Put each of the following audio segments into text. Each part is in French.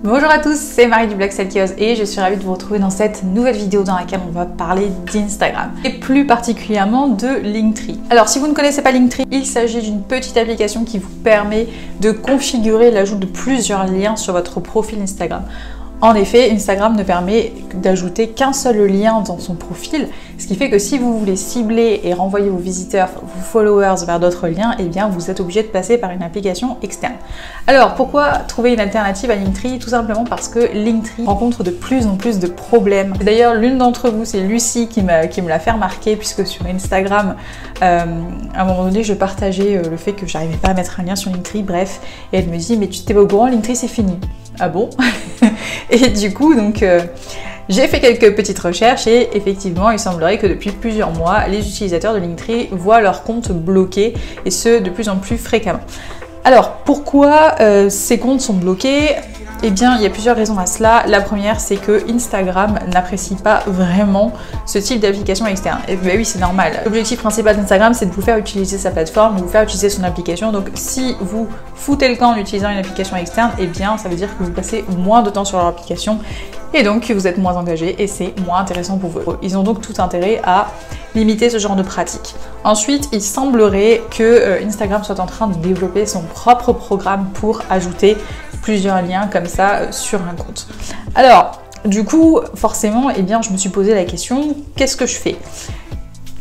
Bonjour à tous, c'est Marie du blog Selkios et je suis ravie de vous retrouver dans cette nouvelle vidéo dans laquelle on va parler d'Instagram et plus particulièrement de Linktree. Alors si vous ne connaissez pas Linktree, il s'agit d'une petite application qui vous permet de configurer l'ajout de plusieurs liens sur votre profil Instagram. En effet, Instagram ne permet d'ajouter qu'un seul lien dans son profil, ce qui fait que si vous voulez cibler et renvoyer vos visiteurs, vos followers vers d'autres liens, eh bien vous êtes obligé de passer par une application externe. Alors pourquoi trouver une alternative à Linktree? Tout simplement parce que Linktree rencontre de plus en plus de problèmes. D'ailleurs, l'une d'entre vous, c'est Lucie qui me l'a fait remarquer, puisque sur Instagram, à un moment donné, je partageais le fait que j'arrivais pas à mettre un lien sur Linktree, bref, et elle me dit « mais tu t'es pas au courant, Linktree c'est fini ». Ah bon? Et du coup, donc, j'ai fait quelques petites recherches et effectivement, il semblerait que depuis plusieurs mois, les utilisateurs de Linktree voient leur compte bloqué et ce, de plus en plus fréquemment. Alors, pourquoi ces comptes sont bloqués? Eh bien, il y a plusieurs raisons à cela. La première, c'est que Instagram n'apprécie pas vraiment ce type d'application externe. Et ben oui, c'est normal. L'objectif principal d'Instagram, c'est de vous faire utiliser sa plateforme, de vous faire utiliser son application. Donc, si vous foutez le camp en utilisant une application externe, eh bien, ça veut dire que vous passez moins de temps sur leur application et donc vous êtes moins engagé et c'est moins intéressant pour vous. Ils ont donc tout intérêt à limiter ce genre de pratique. Ensuite, il semblerait que Instagram soit en train de développer son propre programme pour ajouter plusieurs liens comme ça sur un compte. Alors, du coup, forcément, eh bien, je me suis posé la question, qu'est-ce que je fais?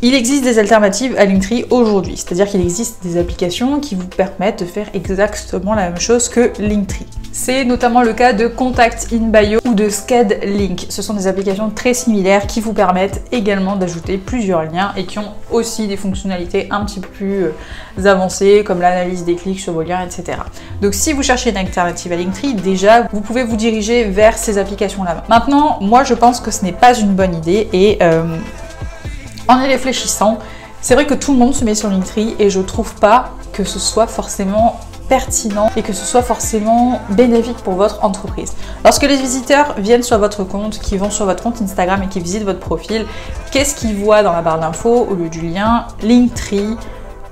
Il existe des alternatives à Linktree aujourd'hui, c'est-à-dire qu'il existe des applications qui vous permettent de faire exactement la même chose que Linktree. C'est notamment le cas de Contact in Bio ou de Sked-Link. Ce sont des applications très similaires qui vous permettent également d'ajouter plusieurs liens et qui ont aussi des fonctionnalités un petit peu plus avancées comme l'analyse des clics sur vos liens, etc. Donc si vous cherchez une alternative à Linktree, déjà vous pouvez vous diriger vers ces applications-là. Maintenant, moi je pense que ce n'est pas une bonne idée et en y réfléchissant, c'est vrai que tout le monde se met sur Linktree et je trouve pas que ce soit forcément pertinent et que ce soit forcément bénéfique pour votre entreprise. Lorsque les visiteurs viennent sur votre compte, qui vont sur votre compte Instagram et qui visitent votre profil, qu'est-ce qu'ils voient dans la barre d'infos au lieu du lien? Linktree,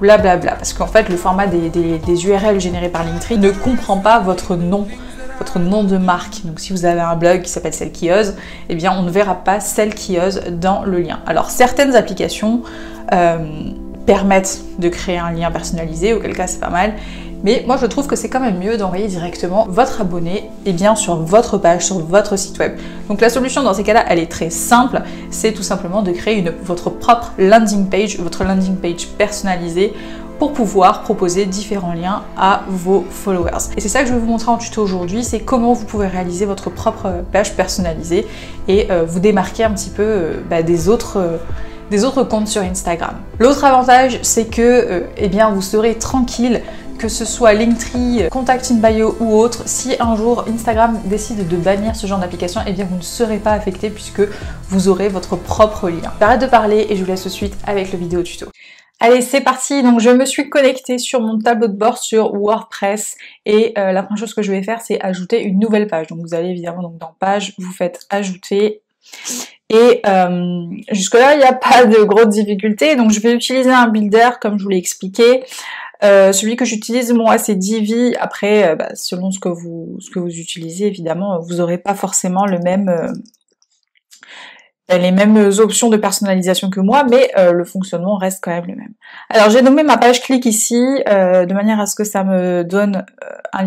blablabla. Parce qu'en fait, le format des URL générés par Linktree ne comprend pas votre nom de marque. Donc si vous avez un blog qui s'appelle Celle qui ose, eh bien on ne verra pas Celle qui ose dans le lien. Alors certaines applications permettent de créer un lien personnalisé, auquel cas c'est pas mal, mais moi je trouve que c'est quand même mieux d'envoyer directement votre abonné sur votre page, sur votre site web. Donc la solution dans ces cas-là, elle est très simple, c'est tout simplement de créer votre propre landing page, votre landing page personnalisée, pour pouvoir proposer différents liens à vos followers. Et c'est ça que je vais vous montrer en tuto aujourd'hui, c'est comment vous pouvez réaliser votre propre page personnalisée et vous démarquer un petit peu des autres comptes sur Instagram. L'autre avantage, c'est que eh bien, vous serez tranquille, que ce soit Linktree, Contact in Bio ou autre, si un jour Instagram décide de bannir ce genre d'application, eh bien vous ne serez pas affecté puisque vous aurez votre propre lien. J'arrête de parler et je vous laisse tout de suite avec le vidéo tuto. Allez, c'est parti. Donc je me suis connectée sur mon tableau de bord sur WordPress et la première chose que je vais faire, c'est ajouter une nouvelle page. Donc vous allez évidemment donc dans page, vous faites ajouter et jusque-là, il n'y a pas de grosses difficultés. Donc je vais utiliser un builder comme je vous l'ai expliqué. Celui que j'utilise moi c'est Divi. Après selon ce que vous utilisez, évidemment vous n'aurez pas forcément les mêmes options de personnalisation que moi, mais le fonctionnement reste quand même le même. Alors j'ai nommé ma page clic ici, de manière à ce que ça me donne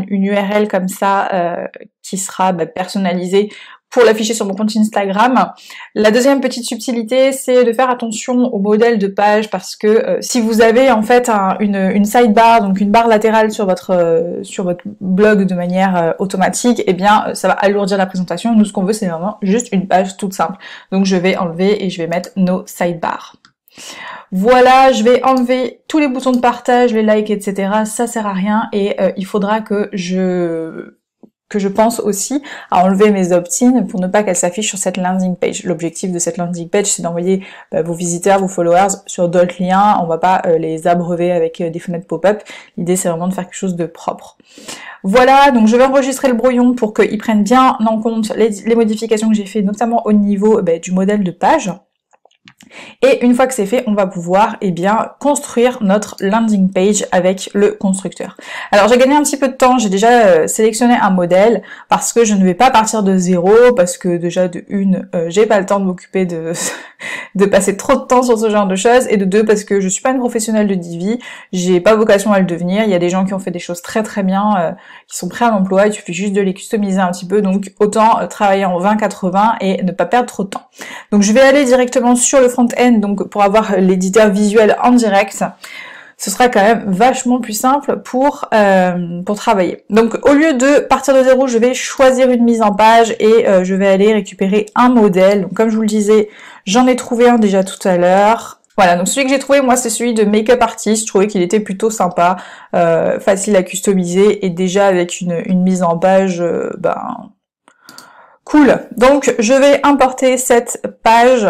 une URL comme ça qui sera personnalisée pour l'afficher sur mon compte Instagram. La deuxième petite subtilité, c'est de faire attention au modèle de page parce que si vous avez en fait une sidebar, donc une barre latérale sur votre blog de manière automatique, eh bien ça va alourdir la présentation. Nous, ce qu'on veut, c'est vraiment juste une page toute simple. Donc je vais enlever et je vais mettre no sidebar. Voilà, je vais enlever tous les boutons de partage, les likes, etc. Ça sert à rien et il faudra que je pense aussi à enlever mes opt-in pour ne pas qu'elles s'affichent sur cette landing page. L'objectif de cette landing page, c'est d'envoyer vos visiteurs, vos followers sur d'autres liens. On va pas les abreuver avec des fenêtres pop-up. L'idée, c'est vraiment de faire quelque chose de propre. Voilà, donc je vais enregistrer le brouillon pour qu'il prenne bien en compte les modifications que j'ai fait, notamment au niveau du modèle de page. Et une fois que c'est fait, on va pouvoir construire notre landing page avec le constructeur. Alors j'ai gagné un petit peu de temps, j'ai déjà sélectionné un modèle parce que je ne vais pas partir de zéro, parce que déjà de une, j'ai pas le temps de m'occuper de de passer trop de temps sur ce genre de choses, et de deux, parce que je suis pas une professionnelle de Divi, j'ai pas vocation à le devenir. Il y a des gens qui ont fait des choses très très bien, qui sont prêts à l'emploi, il suffit juste de les customiser un petit peu, donc autant travailler en 20-80 et ne pas perdre trop de temps. Donc je vais aller directement sur le front-end, donc pour avoir l'éditeur visuel en direct. Ce sera quand même vachement plus simple pour travailler. Donc au lieu de partir de zéro, je vais choisir une mise en page et je vais aller récupérer un modèle. Donc comme je vous le disais, j'en ai trouvé un déjà tout à l'heure. Voilà, donc celui que j'ai trouvé, moi, c'est celui de Makeup Artist. Je trouvais qu'il était plutôt sympa, facile à customiser et déjà avec une mise en page, cool. Donc je vais importer cette page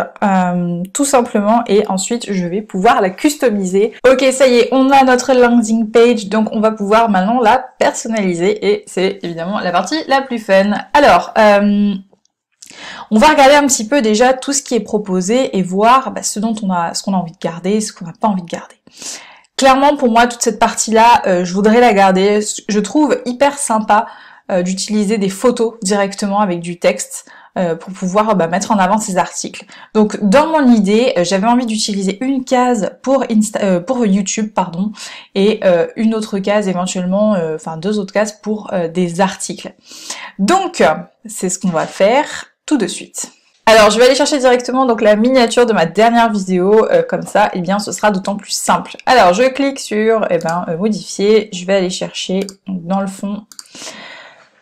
tout simplement et ensuite je vais pouvoir la customiser. Ok, ça y est, on a notre landing page, donc on va pouvoir maintenant la personnaliser et c'est évidemment la partie la plus fun. Alors, on va regarder un petit peu déjà tout ce qui est proposé et voir ce qu'on a envie de garder, ce qu'on n'a pas envie de garder. Clairement, pour moi, toute cette partie-là, je voudrais la garder. Je trouve hyper sympa d'utiliser des photos directement avec du texte pour pouvoir mettre en avant ces articles. Donc dans mon idée, j'avais envie d'utiliser une case pour YouTube, pardon, et une autre case éventuellement, deux autres cases pour des articles. Donc c'est ce qu'on va faire tout de suite. Alors je vais aller chercher directement donc la miniature de ma dernière vidéo, comme ça, ce sera d'autant plus simple. Alors je clique sur modifier, je vais aller chercher donc, dans le fond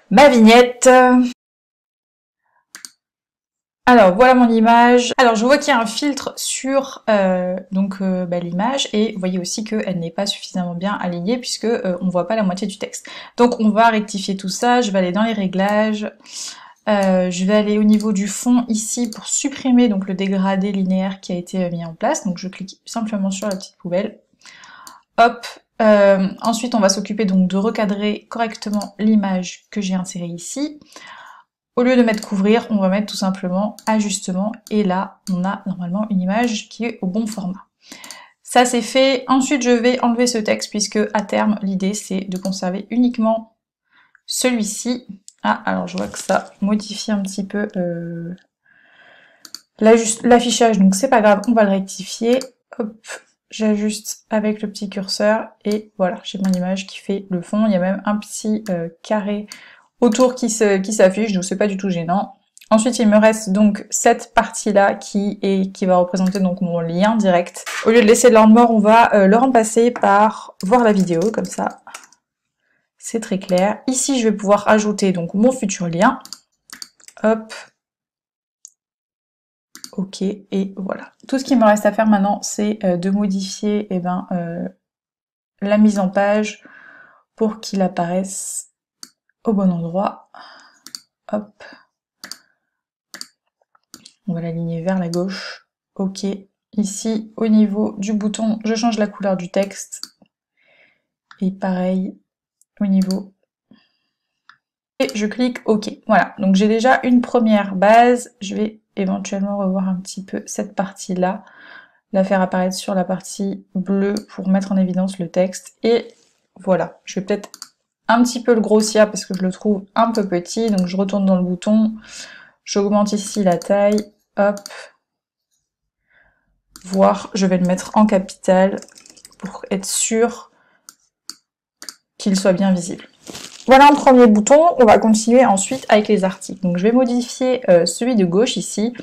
ma vignette. Alors voilà mon image. Alors je vois qu'il y a un filtre sur l'image et vous voyez aussi qu'elle n'est pas suffisamment bien alignée puisque on voit pas la moitié du texte. Donc on va rectifier tout ça. Je vais aller dans les réglages. Je vais aller au niveau du fond ici pour supprimer donc le dégradé linéaire qui a été mis en place. Donc je clique simplement sur la petite poubelle. Hop. Ensuite on va s'occuper donc de recadrer correctement l'image que j'ai insérée ici. Au lieu de mettre couvrir, on va mettre tout simplement ajustement et là on a normalement une image qui est au bon format. Ça c'est fait. Ensuite je vais enlever ce texte puisque à terme l'idée c'est de conserver uniquement celui-ci. Ah, alors je vois que ça modifie un petit peu l'affichage, donc c'est pas grave, on va le rectifier. Hop, j'ajuste avec le petit curseur et voilà, j'ai mon image qui fait le fond. Il y a même un petit carré autour qui s'affiche, donc c'est pas du tout gênant. Ensuite, il me reste donc cette partie-là qui va représenter donc mon lien direct. Au lieu de laisser l'angle mort, on va le remplacer par voir la vidéo, comme ça. C'est très clair. Ici, je vais pouvoir ajouter donc mon futur lien. Hop. Ok, et voilà. Tout ce qui me reste à faire maintenant, c'est de modifier la mise en page pour qu'il apparaisse au bon endroit. Hop. On va l'aligner vers la gauche. Ok. Ici, au niveau du bouton, je change la couleur du texte. Et pareil, au niveau. Et je clique OK. Voilà. Donc j'ai déjà une première base. Je vais éventuellement revoir un petit peu cette partie-là. La faire apparaître sur la partie bleue pour mettre en évidence le texte. Et voilà. Je vais peut-être un petit peu le grossir parce que je le trouve un peu petit. Donc je retourne dans le bouton. J'augmente ici la taille. Hop. Voire je vais le mettre en capital pour être sûr qu'il soit bien visible. Voilà un premier bouton, on va continuer ensuite avec les articles. Donc je vais modifier celui de gauche ici.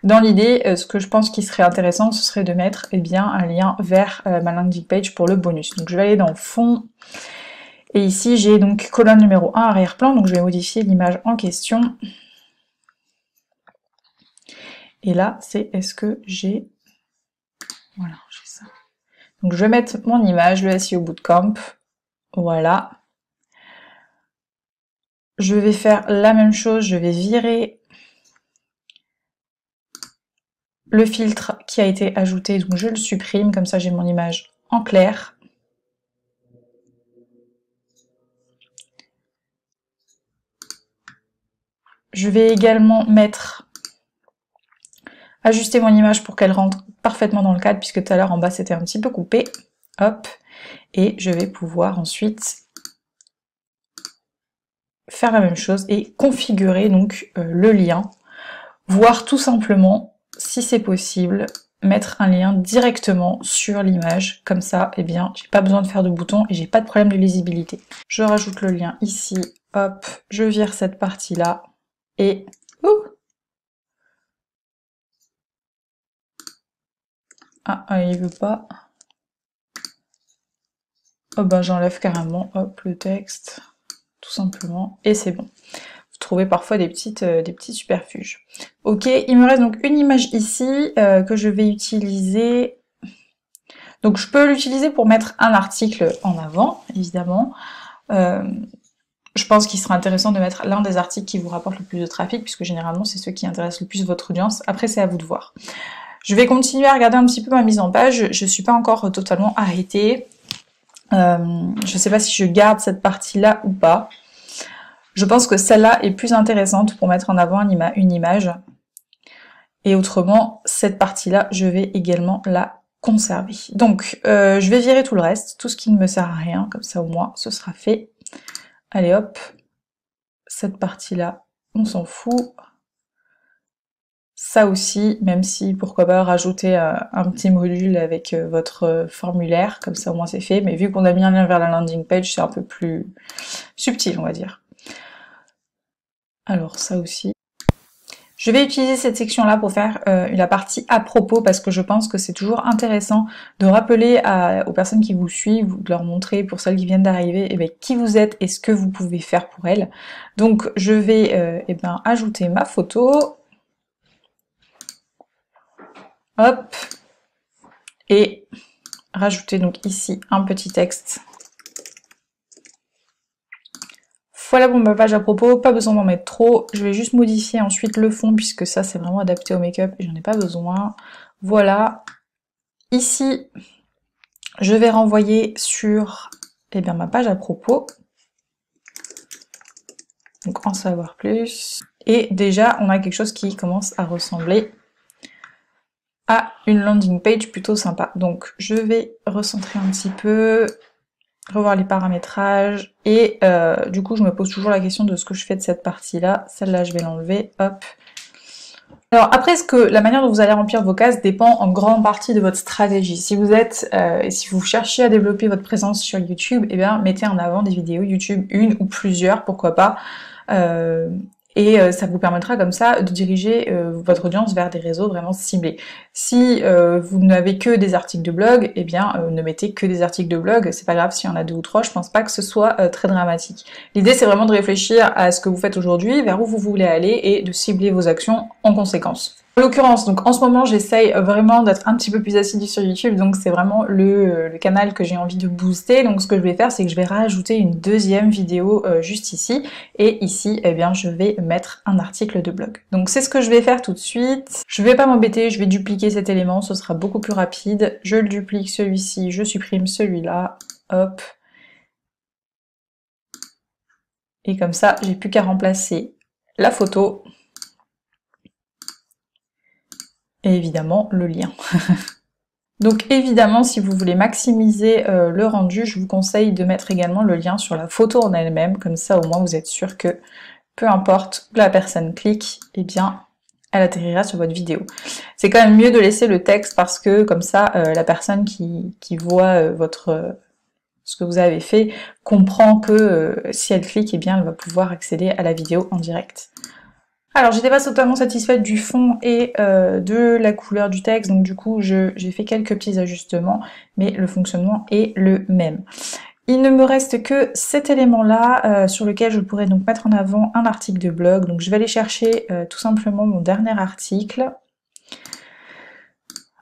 Dans l'idée, ce que je pense qui serait intéressant, ce serait de mettre un lien vers ma landing page pour le bonus. Donc je vais aller dans fond, et ici j'ai donc colonne numéro 1 arrière-plan, donc je vais modifier l'image en question. Et là, c'est est-ce que j'ai... Voilà, j'ai ça. Donc je vais mettre mon image, le SEO Bootcamp, voilà. Je vais faire la même chose, je vais virer le filtre qui a été ajouté, donc je le supprime, comme ça j'ai mon image en clair. Je vais également mettre ajuster mon image pour qu'elle rentre parfaitement dans le cadre, puisque tout à l'heure en bas c'était un petit peu coupé. Hop, et je vais pouvoir ensuite faire la même chose et configurer donc le lien, voire tout simplement, si c'est possible, mettre un lien directement sur l'image, comme ça, eh bien, j'ai pas besoin de faire de boutons et j'ai pas de problème de lisibilité. Je rajoute le lien ici, hop, je vire cette partie-là, et... Ah, il veut pas. Oh ben j'enlève carrément, hop, le texte, tout simplement, et c'est bon. Vous trouvez parfois des petits superfuges. Ok, il me reste donc une image ici que je vais utiliser. Donc je peux l'utiliser pour mettre un article en avant, évidemment. Je pense qu'il sera intéressant de mettre l'un des articles qui vous rapporte le plus de trafic, puisque généralement c'est ceux qui intéressent le plus votre audience. Après c'est à vous de voir. Je vais continuer à regarder un petit peu ma mise en page, je suis pas encore totalement arrêtée. Je sais pas si je garde cette partie-là ou pas. Je pense que celle-là est plus intéressante pour mettre en avant une image. Et autrement, cette partie-là, je vais également la conserver. Donc, je vais virer tout le reste, tout ce qui ne me sert à rien, comme ça au moins ce sera fait. Allez hop, cette partie-là, on s'en fout. Ça aussi, même si, pourquoi pas, rajouter un petit module avec votre formulaire, comme ça au moins c'est fait, mais vu qu'on a mis un lien vers la landing page, c'est un peu plus subtil, on va dire. Alors ça aussi. Je vais utiliser cette section-là pour faire la partie à propos, parce que je pense que c'est toujours intéressant de rappeler aux personnes qui vous suivent, de leur montrer, pour celles qui viennent d'arriver, eh bien, qui vous êtes et ce que vous pouvez faire pour elles. Donc je vais eh bien, ajouter ma photo. Hop, et rajouter donc ici un petit texte. Voilà pour ma page à propos, pas besoin d'en mettre trop. Je vais juste modifier ensuite le fond, puisque ça c'est vraiment adapté au make-up et j'en ai pas besoin. Voilà. Ici, je vais renvoyer sur eh bien, ma page à propos. Donc en savoir plus. Et déjà, on a quelque chose qui commence à ressembler à une landing page plutôt sympa. Donc je vais recentrer un petit peu, revoir les paramétrages, et du coup je me pose toujours la question de ce que je fais de cette partie-là. Celle-là je vais l'enlever, hop. Alors après, la manière dont vous allez remplir vos cases dépend en grande partie de votre stratégie. Si vous êtes, et si vous cherchez à développer votre présence sur YouTube, eh bien mettez en avant des vidéos YouTube, une ou plusieurs, pourquoi pas. Et ça vous permettra comme ça de diriger votre audience vers des réseaux vraiment ciblés. Si vous n'avez que des articles de blog, eh bien ne mettez que des articles de blog, c'est pas grave s'il y en a 2 ou 3, je pense pas que ce soit très dramatique. L'idée c'est vraiment de réfléchir à ce que vous faites aujourd'hui, vers où vous voulez aller et de cibler vos actions en conséquence. En l'occurrence, donc en ce moment j'essaye vraiment d'être un petit peu plus assidue sur YouTube, donc c'est vraiment le canal que j'ai envie de booster. Donc ce que je vais faire, c'est que je vais rajouter une deuxième vidéo juste ici, et ici, eh bien, je vais mettre un article de blog. Donc c'est ce que je vais faire tout de suite. Je vais pas m'embêter, je vais dupliquer cet élément, ce sera beaucoup plus rapide. Je le duplique celui-ci, je supprime celui-là, hop. Et comme ça, j'ai plus qu'à remplacer la photo. Et évidemment le lien. Donc évidemment, si vous voulez maximiser le rendu, je vous conseille de mettre également le lien sur la photo en elle-même, comme ça au moins vous êtes sûr que peu importe où la personne clique, eh bien elle atterrira sur votre vidéo. C'est quand même mieux de laisser le texte, parce que comme ça la personne qui voit ce que vous avez fait comprend que si elle clique, eh bien elle va pouvoir accéder à la vidéo en direct. Alors j'étais pas totalement satisfaite du fond et de la couleur du texte, donc du coup j'ai fait quelques petits ajustements, mais le fonctionnement est le même. Il ne me reste que cet élément-là sur lequel je pourrais donc mettre en avant un article de blog. Donc je vais aller chercher tout simplement mon dernier article.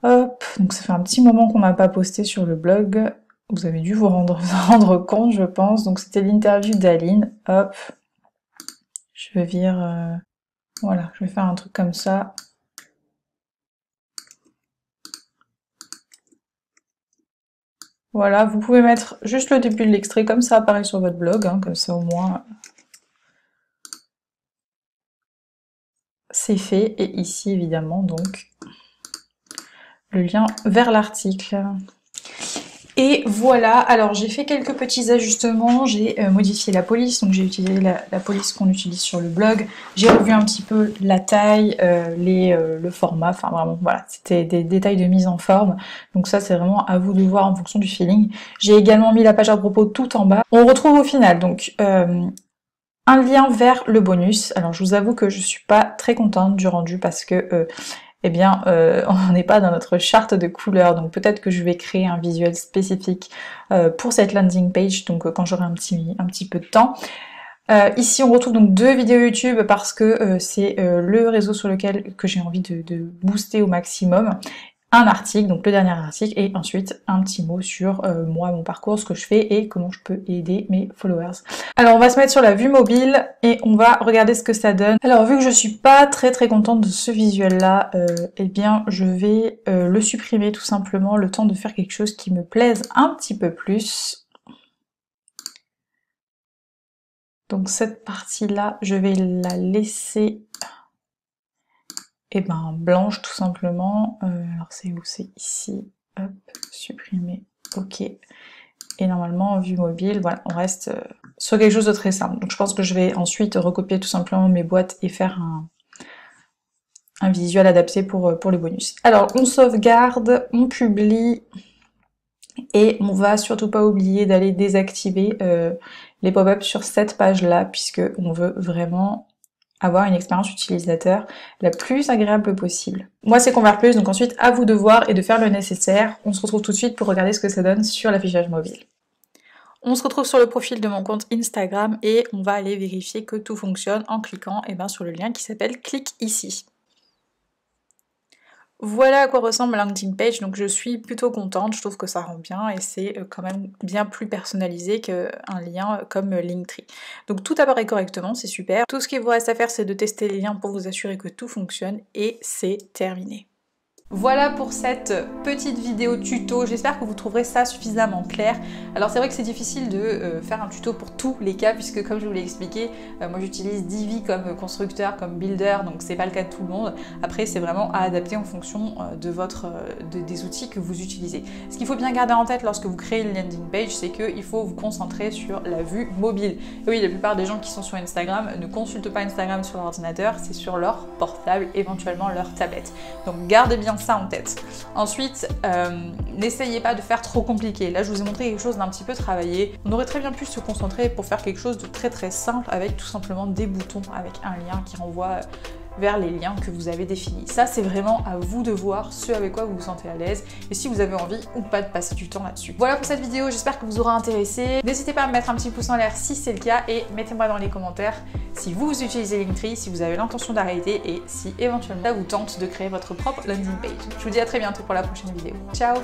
Hop, donc ça fait un petit moment qu'on n'a pas posté sur le blog. Vous avez dû vous rendre compte, je pense. Donc c'était l'interview d'Aline. Hop, je vire... Voilà, je vais faire un truc comme ça. Voilà, vous pouvez mettre juste le début de l'extrait comme ça apparaît sur votre blog, hein, comme ça au moins c'est fait. Et ici évidemment donc le lien vers l'article. Et voilà, alors j'ai fait quelques petits ajustements, j'ai modifié la police, donc j'ai utilisé la police qu'on utilise sur le blog, j'ai revu un petit peu la taille, le format, enfin vraiment voilà, c'était des détails de mise en forme, donc ça c'est vraiment à vous de voir en fonction du feeling. J'ai également mis la page à propos tout en bas. On retrouve au final donc un lien vers le bonus. Alors je vous avoue que je suis pas très contente du rendu parce que eh bien, on n'est pas dans notre charte de couleurs, donc peut-être que je vais créer un visuel spécifique pour cette landing page, donc quand j'aurai un petit peu de temps. Ici, on retrouve donc 2 vidéos YouTube parce que c'est le réseau sur lequel que j'ai envie de booster au maximum. Un article, donc le dernier article, et ensuite un petit mot sur moi, mon parcours, ce que je fais et comment je peux aider mes followers. Alors on va se mettre sur la vue mobile et on va regarder ce que ça donne. Alors vu que je suis pas très contente de ce visuel là, eh bien je vais le supprimer tout simplement le temps de faire quelque chose qui me plaise un petit peu plus. Donc cette partie là, je vais la laisser blanche tout simplement. Alors c'est où? C'est ici. Hop, supprimer. Ok. Et normalement en vue mobile, voilà, on reste sur quelque chose de très simple. Donc je pense que je vais ensuite recopier tout simplement mes boîtes et faire un visuel adapté pour les bonus. Alors on sauvegarde, on publie et on va surtout pas oublier d'aller désactiver les pop-up sur cette page là puisque on veut vraiment avoir une expérience utilisateur la plus agréable possible. Moi c'est Convertplus, donc ensuite à vous de voir et de faire le nécessaire. On se retrouve tout de suite pour regarder ce que ça donne sur l'affichage mobile. On se retrouve sur le profil de mon compte Instagram et on va aller vérifier que tout fonctionne en cliquant sur le lien qui s'appelle « Clique ici ». Voilà à quoi ressemble la landing page, donc je suis plutôt contente, je trouve que ça rend bien et c'est quand même bien plus personnalisé qu'un lien comme Linktree. Donc tout apparaît correctement, c'est super. Tout ce qu'il vous reste à faire c'est de tester les liens pour vous assurer que tout fonctionne et c'est terminé. Voilà pour cette petite vidéo tuto, j'espère que vous trouverez ça suffisamment clair. Alors c'est vrai que c'est difficile de faire un tuto pour tous les cas puisque comme je vous l'ai expliqué, moi j'utilise Divi comme constructeur, comme builder, donc c'est pas le cas de tout le monde. Après c'est vraiment à adapter en fonction des outils que vous utilisez. Ce qu'il faut bien garder en tête lorsque vous créez une landing page, c'est qu'il faut vous concentrer sur la vue mobile. Et oui, la plupart des gens qui sont sur Instagram ne consultent pas Instagram sur l'ordinateur, c'est sur leur portable, éventuellement leur tablette. Donc gardez bien ça en tête. Ensuite, n'essayez pas de faire trop compliqué. Là, je vous ai montré quelque chose d'un petit peu travaillé. On aurait très bien pu se concentrer pour faire quelque chose de très simple avec tout simplement des boutons avec un lien qui renvoie vers les liens que vous avez définis. Ça, c'est vraiment à vous de voir ce avec quoi vous vous sentez à l'aise et si vous avez envie ou pas de passer du temps là-dessus. Voilà pour cette vidéo, j'espère que vous aura intéressé. N'hésitez pas à me mettre un petit pouce en l'air si c'est le cas et mettez-moi dans les commentaires si vous utilisez Linktree, si vous avez l'intention d'arrêter et si éventuellement ça vous tente de créer votre propre landing page. Je vous dis à très bientôt pour la prochaine vidéo. Ciao!